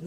On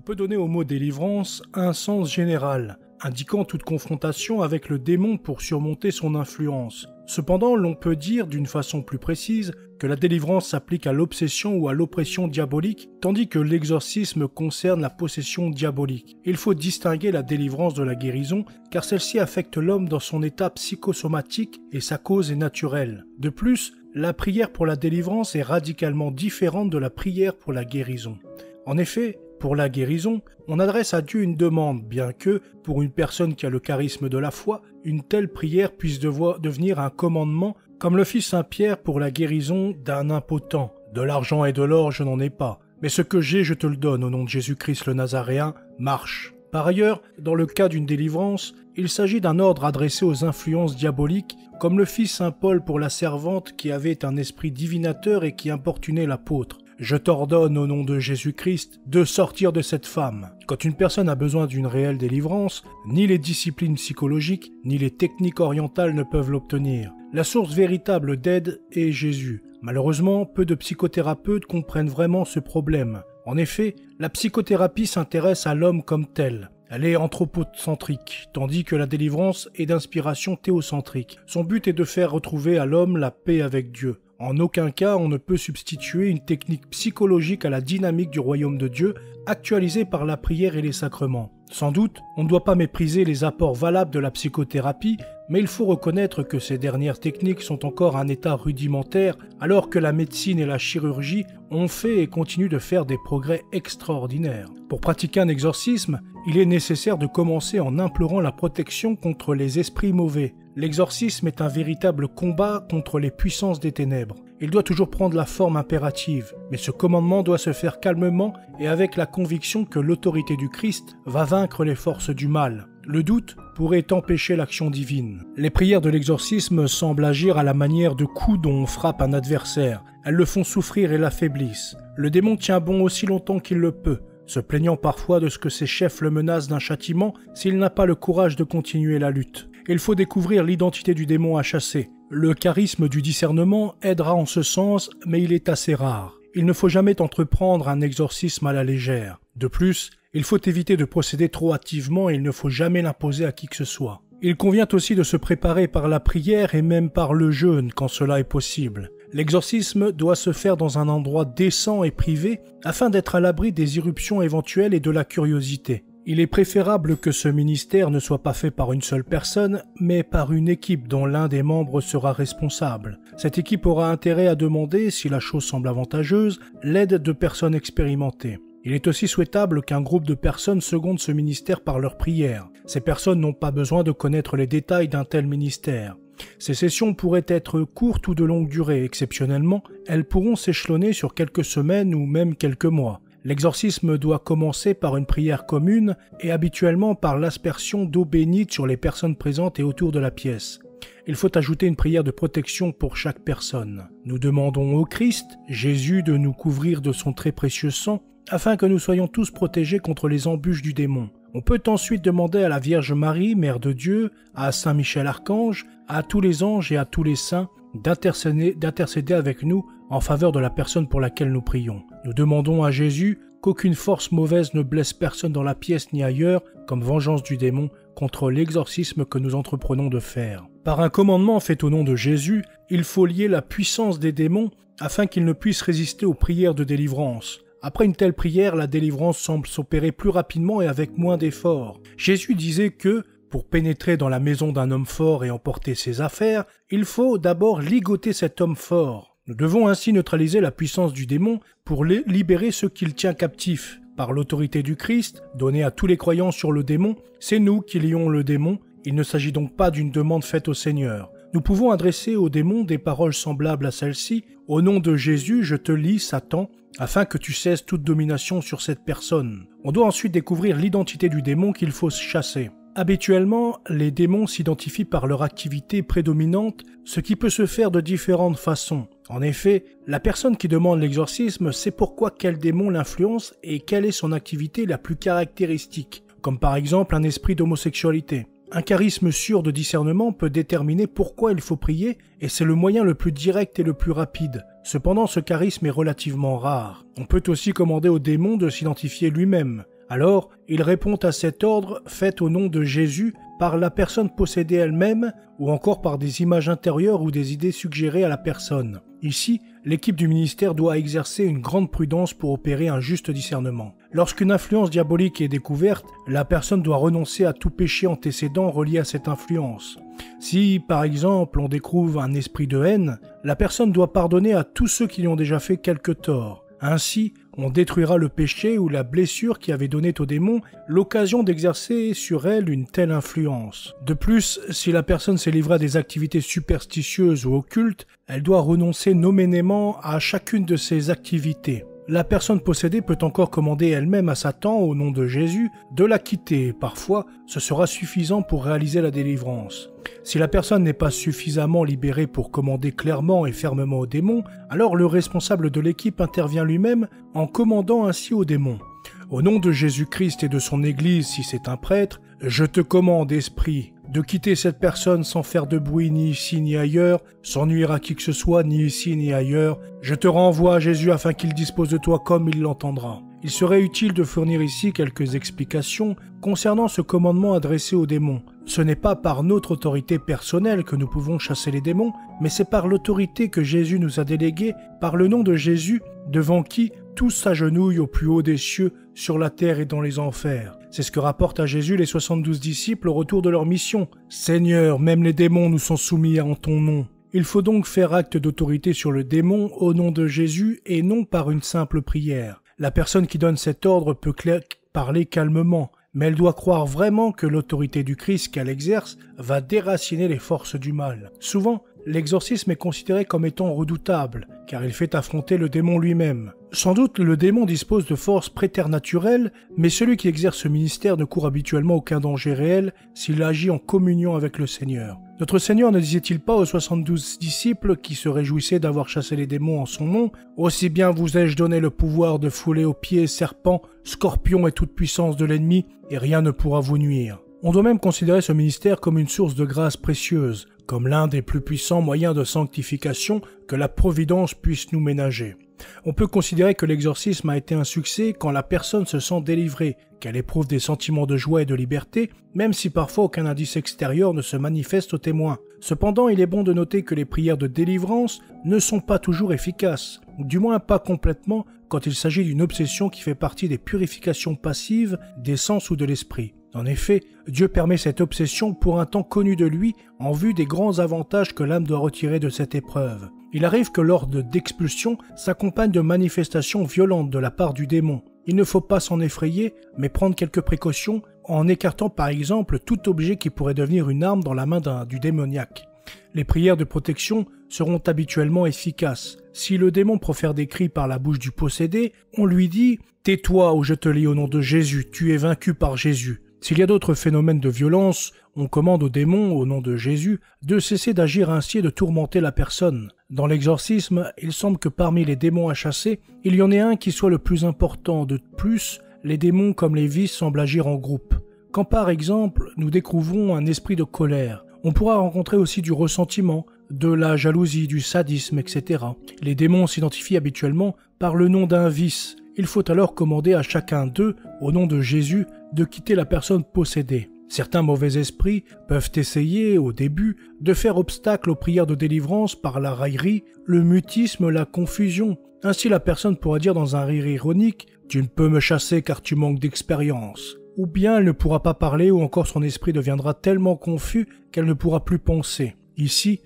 peut donner au mot délivrance un sens général, indiquant toute confrontation avec le démon pour surmonter son influence. Cependant, l'on peut dire d'une façon plus précise que la délivrance s'applique à l'obsession ou à l'oppression diabolique, tandis que l'exorcisme concerne la possession diabolique. Il faut distinguer la délivrance de la guérison, car celle-ci affecte l'homme dans son état psychosomatique et sa cause est naturelle. De plus, la prière pour la délivrance est radicalement différente de la prière pour la guérison. En effet, pour la guérison, on adresse à Dieu une demande, bien que, pour une personne qui a le charisme de la foi, une telle prière puisse devenir un commandement, comme le fit Saint Pierre pour la guérison d'un impotent. De l'argent et de l'or, je n'en ai pas, mais ce que j'ai, je te le donne, au nom de Jésus-Christ le Nazaréen, marche. Par ailleurs, dans le cas d'une délivrance, il s'agit d'un ordre adressé aux influences diaboliques, comme le fit Saint Paul pour la servante qui avait un esprit divinateur et qui importunait l'apôtre. Je t'ordonne au nom de Jésus-Christ de sortir de cette femme. Quand une personne a besoin d'une réelle délivrance, ni les disciplines psychologiques, ni les techniques orientales ne peuvent l'obtenir. La source véritable d'aide est Jésus. Malheureusement, peu de psychothérapeutes comprennent vraiment ce problème. En effet, la psychothérapie s'intéresse à l'homme comme tel. Elle est anthropocentrique, tandis que la délivrance est d'inspiration théocentrique. Son but est de faire retrouver à l'homme la paix avec Dieu. En aucun cas, on ne peut substituer une technique psychologique à la dynamique du royaume de Dieu, actualisée par la prière et les sacrements. Sans doute, on ne doit pas mépriser les apports valables de la psychothérapie, mais il faut reconnaître que ces dernières techniques sont encore à un état rudimentaire, alors que la médecine et la chirurgie ont fait et continuent de faire des progrès extraordinaires. Pour pratiquer un exorcisme, il est nécessaire de commencer en implorant la protection contre les esprits mauvais. L'exorcisme est un véritable combat contre les puissances des ténèbres. Il doit toujours prendre la forme impérative, mais ce commandement doit se faire calmement et avec la conviction que l'autorité du Christ va vaincre les forces du mal. Le doute pourrait empêcher l'action divine. Les prières de l'exorcisme semblent agir à la manière de coups dont on frappe un adversaire. Elles le font souffrir et l'affaiblissent. Le démon tient bon aussi longtemps qu'il le peut, se plaignant parfois de ce que ses chefs le menacent d'un châtiment s'il n'a pas le courage de continuer la lutte. Il faut découvrir l'identité du démon à chasser. Le charisme du discernement aidera en ce sens, mais il est assez rare. Il ne faut jamais entreprendre un exorcisme à la légère. De plus, il faut éviter de procéder trop hâtivement et il ne faut jamais l'imposer à qui que ce soit. Il convient aussi de se préparer par la prière et même par le jeûne quand cela est possible. L'exorcisme doit se faire dans un endroit décent et privé afin d'être à l'abri des irruptions éventuelles et de la curiosité. Il est préférable que ce ministère ne soit pas fait par une seule personne, mais par une équipe dont l'un des membres sera responsable. Cette équipe aura intérêt à demander, si la chose semble avantageuse, l'aide de personnes expérimentées. Il est aussi souhaitable qu'un groupe de personnes seconde ce ministère par leur prière. Ces personnes n'ont pas besoin de connaître les détails d'un tel ministère. Ces sessions pourraient être courtes ou de longue durée. Exceptionnellement, elles pourront s'échelonner sur quelques semaines ou même quelques mois. L'exorcisme doit commencer par une prière commune et habituellement par l'aspersion d'eau bénite sur les personnes présentes et autour de la pièce. Il faut ajouter une prière de protection pour chaque personne. Nous demandons au Christ, Jésus, de nous couvrir de son très précieux sang, afin que nous soyons tous protégés contre les embûches du démon. On peut ensuite demander à la Vierge Marie, Mère de Dieu, à Saint Michel Archange, à tous les anges et à tous les saints d'intercéder avec nous en faveur de la personne pour laquelle nous prions. Nous demandons à Jésus qu'aucune force mauvaise ne blesse personne dans la pièce ni ailleurs, comme vengeance du démon contre l'exorcisme que nous entreprenons de faire. Par un commandement fait au nom de Jésus, il faut lier la puissance des démons afin qu'ils ne puissent résister aux prières de délivrance. Après une telle prière, la délivrance semble s'opérer plus rapidement et avec moins d'efforts. Jésus disait que, pour pénétrer dans la maison d'un homme fort et emporter ses affaires, il faut d'abord ligoter cet homme fort. Nous devons ainsi neutraliser la puissance du démon pour libérer ceux qu'il tient captifs. Par l'autorité du Christ, donnée à tous les croyants sur le démon, c'est nous qui lions le démon. Il ne s'agit donc pas d'une demande faite au Seigneur. Nous pouvons adresser au démon des paroles semblables à celle-ci. « Au nom de Jésus, je te lie, Satan, afin que tu cesses toute domination sur cette personne. » On doit ensuite découvrir l'identité du démon qu'il faut chasser. Habituellement, les démons s'identifient par leur activité prédominante, ce qui peut se faire de différentes façons. En effet, la personne qui demande l'exorcisme sait pourquoi quel démon l'influence et quelle est son activité la plus caractéristique, comme par exemple un esprit d'homosexualité. Un charisme sûr de discernement peut déterminer pourquoi il faut prier, et c'est le moyen le plus direct et le plus rapide. Cependant, ce charisme est relativement rare. On peut aussi commander au démon de s'identifier lui-même. Alors, il répond à cet ordre fait au nom de Jésus par la personne possédée elle-même ou encore par des images intérieures ou des idées suggérées à la personne. Ici, l'équipe du ministère doit exercer une grande prudence pour opérer un juste discernement. Lorsqu'une influence diabolique est découverte, la personne doit renoncer à tout péché antécédent relié à cette influence. Si, par exemple, on découvre un esprit de haine, la personne doit pardonner à tous ceux qui lui ont déjà fait quelque tort. Ainsi, on détruira le péché ou la blessure qui avait donné au démon l'occasion d'exercer sur elle une telle influence. De plus, si la personne s'est livrée à des activités superstitieuses ou occultes, elle doit renoncer nommément à chacune de ces activités. La personne possédée peut encore commander elle-même à Satan, au nom de Jésus, de la quitter. Parfois, ce sera suffisant pour réaliser la délivrance. Si la personne n'est pas suffisamment libérée pour commander clairement et fermement au démon, alors le responsable de l'équipe intervient lui-même en commandant ainsi au démon. Au nom de Jésus-Christ et de son Église, si c'est un prêtre, je te commande, esprit, de quitter cette personne sans faire de bruit ni ici ni ailleurs, sans nuire à qui que ce soit ni ici ni ailleurs. Je te renvoie à Jésus afin qu'il dispose de toi comme il l'entendra. Il serait utile de fournir ici quelques explications concernant ce commandement adressé aux démons. Ce n'est pas par notre autorité personnelle que nous pouvons chasser les démons, mais c'est par l'autorité que Jésus nous a déléguée, par le nom de Jésus, devant qui tous s'agenouillent au plus haut des cieux, sur la terre et dans les enfers. C'est ce que rapportent à Jésus les 72 disciples au retour de leur mission. « Seigneur, même les démons nous sont soumis en ton nom. » Il faut donc faire acte d'autorité sur le démon au nom de Jésus et non par une simple prière. La personne qui donne cet ordre peut parler calmement, mais elle doit croire vraiment que l'autorité du Christ qu'elle exerce va déraciner les forces du mal. Souvent, l'exorcisme est considéré comme étant redoutable, car il fait affronter le démon lui-même. Sans doute, le démon dispose de forces préternaturelles, mais celui qui exerce ce ministère ne court habituellement aucun danger réel s'il agit en communion avec le Seigneur. Notre Seigneur ne disait-il pas aux 72 disciples qui se réjouissaient d'avoir chassé les démons en son nom « Aussi bien vous ai-je donné le pouvoir de fouler aux pieds serpents, scorpions et toute puissance de l'ennemi, et rien ne pourra vous nuire. » On doit même considérer ce ministère comme une source de grâce précieuse, comme l'un des plus puissants moyens de sanctification que la Providence puisse nous ménager. On peut considérer que l'exorcisme a été un succès quand la personne se sent délivrée, qu'elle éprouve des sentiments de joie et de liberté, même si parfois aucun indice extérieur ne se manifeste au témoin. Cependant, il est bon de noter que les prières de délivrance ne sont pas toujours efficaces, du moins pas complètement quand il s'agit d'une obsession qui fait partie des purifications passives des sens ou de l'esprit. En effet, Dieu permet cette obsession pour un temps connu de lui en vue des grands avantages que l'âme doit retirer de cette épreuve. Il arrive que l'ordre d'expulsion s'accompagne de manifestations violentes de la part du démon. Il ne faut pas s'en effrayer, mais prendre quelques précautions en écartant par exemple tout objet qui pourrait devenir une arme dans la main du démoniaque. Les prières de protection seront habituellement efficaces. Si le démon profère des cris par la bouche du possédé, on lui dit « Tais-toi ou je te lie au nom de Jésus, tu es vaincu par Jésus ». S'il y a d'autres phénomènes de violence, on commande au démon, au nom de Jésus, de cesser d'agir ainsi et de tourmenter la personne. Dans l'exorcisme, il semble que parmi les démons à chasser, il y en ait un qui soit le plus important. De plus, les démons comme les vices semblent agir en groupe. Quand par exemple, nous découvrons un esprit de colère, on pourra rencontrer aussi du ressentiment, de la jalousie, du sadisme, etc. Les démons s'identifient habituellement par le nom d'un vice. Il faut alors commander à chacun d'eux, au nom de Jésus, de quitter la personne possédée. Certains mauvais esprits peuvent essayer, au début, de faire obstacle aux prières de délivrance par la raillerie, le mutisme, la confusion. Ainsi la personne pourra dire dans un rire ironique « Tu ne peux me chasser car tu manques d'expérience ». Ou bien elle ne pourra pas parler ou encore son esprit deviendra tellement confus qu'elle ne pourra plus penser. Ici,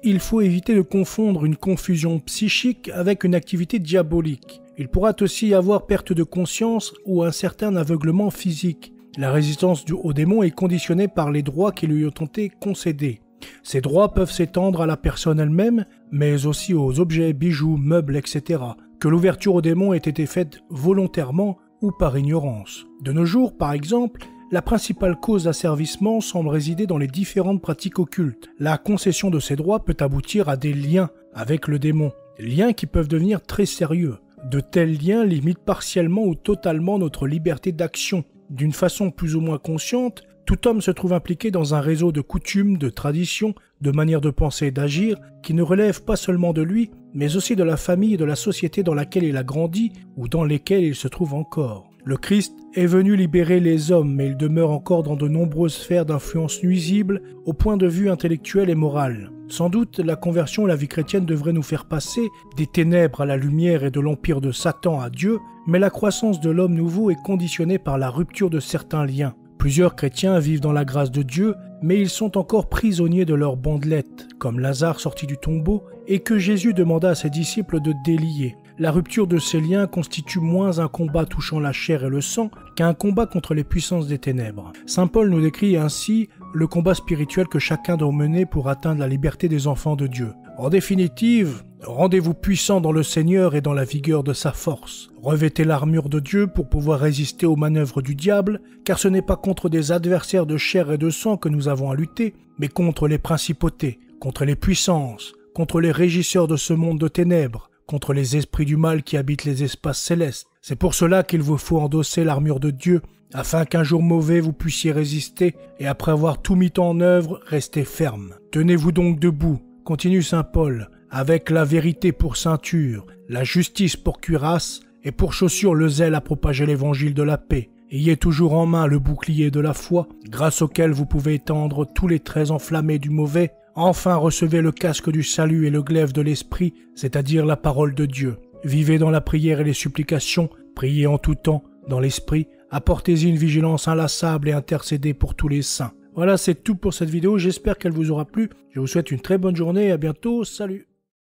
il faut éviter de confondre une confusion psychique avec une activité diabolique. Il pourra aussi y avoir perte de conscience ou un certain aveuglement physique. La résistance au démon est conditionnée par les droits qui lui ont été concédés. Ces droits peuvent s'étendre à la personne elle-même, mais aussi aux objets, bijoux, meubles, etc. Que l'ouverture au démon ait été faite volontairement ou par ignorance. De nos jours, par exemple, la principale cause d'asservissement semble résider dans les différentes pratiques occultes. La concession de ces droits peut aboutir à des liens avec le démon, liens qui peuvent devenir très sérieux. De tels liens limitent partiellement ou totalement notre liberté d'action. D'une façon plus ou moins consciente, Tout homme se trouve impliqué dans un réseau de coutumes, de traditions, de manières de penser et d'agir qui ne relèvent pas seulement de lui, mais aussi de la famille et de la société dans laquelle il a grandi ou dans lesquelles il se trouve encore. Le Christ est venu libérer les hommes, mais il demeure encore dans de nombreuses sphères d'influence nuisibles au point de vue intellectuel et moral. Sans doute, la conversion et la vie chrétienne devraient nous faire passer des ténèbres à la lumière et de l'empire de Satan à Dieu, mais la croissance de l'homme nouveau est conditionnée par la rupture de certains liens. Plusieurs chrétiens vivent dans la grâce de Dieu, mais ils sont encore prisonniers de leurs bandelettes, comme Lazare sorti du tombeau, et que Jésus demanda à ses disciples de délier. La rupture de ces liens constitue moins un combat touchant la chair et le sang qu'un combat contre les puissances des ténèbres. Saint Paul nous décrit ainsi le combat spirituel que chacun doit mener pour atteindre la liberté des enfants de Dieu. En définitive, rendez-vous puissants dans le Seigneur et dans la vigueur de sa force. Revêtez l'armure de Dieu pour pouvoir résister aux manœuvres du diable, car ce n'est pas contre des adversaires de chair et de sang que nous avons à lutter, mais contre les principautés, contre les puissances, contre les régisseurs de ce monde de ténèbres, contre les esprits du mal qui habitent les espaces célestes. C'est pour cela qu'il vous faut endosser l'armure de Dieu, afin qu'un jour mauvais vous puissiez résister, et après avoir tout mis en œuvre, rester ferme. Tenez-vous donc debout, continue saint Paul, avec la vérité pour ceinture, la justice pour cuirasse, et pour chaussure le zèle à propager l'évangile de la paix. Ayez toujours en main le bouclier de la foi, grâce auquel vous pouvez étendre tous les traits enflammés du mauvais. Enfin recevez le casque du salut et le glaive de l'esprit, c'est-à-dire la parole de Dieu. Vivez dans la prière et les supplications, priez en tout temps, dans l'esprit, apportez-y une vigilance inlassable et intercédez pour tous les saints. Voilà, c'est tout pour cette vidéo, j'espère qu'elle vous aura plu. Je vous souhaite une très bonne journée et à bientôt, salut!